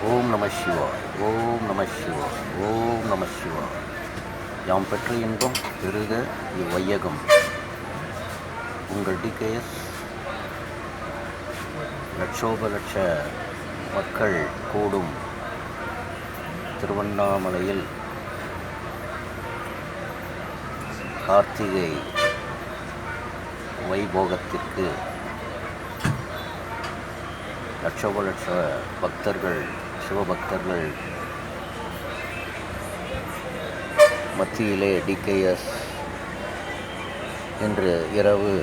ஓம் நம சிவாய், ஓம் நம சிவாய், ஓம் நம சிவாய். யாம் பெற்ற இன்பம் பெருக இவ்வையகம். உங்கள் டிகேஎஸ். லட்சோப லட்ச மக்கள் கூடும் திருவண்ணாமலையில் கார்த்திகை வைபோகத்திற்கு லட்சோப லட்ச பக்தர்கள், சிவபக்தர்கள் மத்தியிலே டிகேஎஸ் இன்று இரவு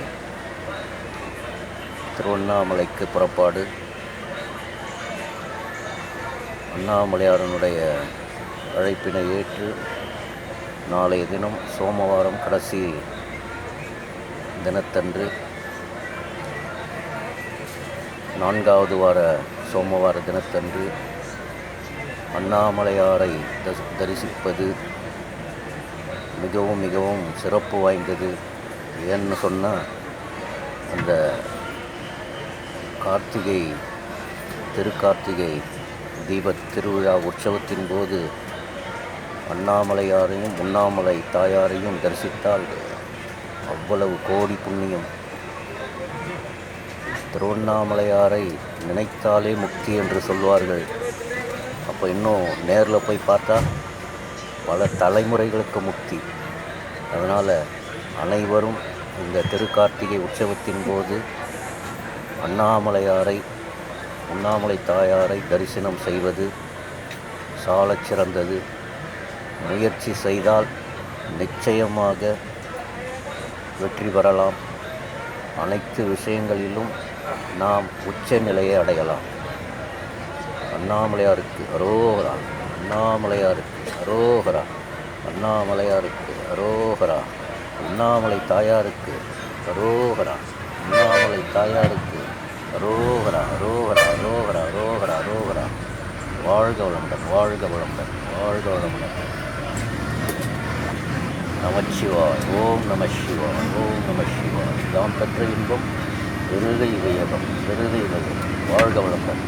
திருவண்ணாமலைக்கு புறப்பாடு. அண்ணாமலையாரனுடைய அழைப்பினை ஏற்று நாளைய தினம் சோமவாரம் கடைசி தினத்தன்று, 4வது வார சோமவார தினத்தன்று அண்ணாமலையாரை தரிசிப்பது மிகவும் மிகவும் சிறப்பு வாய்ந்தது. ஏன்னு சொன்னால், அந்த திருக்கார்த்திகை தீபத் திருவிழா உற்சவத்தின் போது அண்ணாமலையாரையும் உண்ணாமலை தாயாரையும் தரிசித்தால் அவ்வளவு கோடி புண்ணியம். திருவண்ணாமலையாரை நினைத்தாலே முக்தி என்று சொல்வார்கள். அப்போ இன்னும் நேரில் போய் பார்த்தா பல தலைமுறைகளுக்கு முக்தி. அதனால் அனைவரும் இந்த திருக்கார்த்திகை உற்சவத்தின் போது அண்ணாமலையாரை, உண்ணாமலை தாயாரை தரிசனம் செய்வது சாலச் சிறந்தது. முயற்சி செய்தால் நிச்சயமாக வெற்றி பெறலாம். அனைத்து விஷயங்களிலும் நாம் உச்ச நிலையை அடையலாம். அண்ணாமலையாருக்கு அரோகரா, அண்ணாமலையாருக்கு அரோகரா, அண்ணாமலையாருக்கு அரோகரா, உண்ணாமலை தாயாருக்கு அரோகரா, உண்ணாமலை தாயாருக்கு அரோகரா, அரோகரா, அரோகரா, அரோகரா, அரோகரா. வாழ்க வளமுடன், வாழ்க வளமுடன், வாழ்க வளமுடன். நமச்சிவாய், ஓம் நம சிவாய், ஓம் நம சிவாய். தாம் பெற்ற இன்பம் பெருக இவையகம், பெருக இவையகம். வாழ்க வளமுடன்.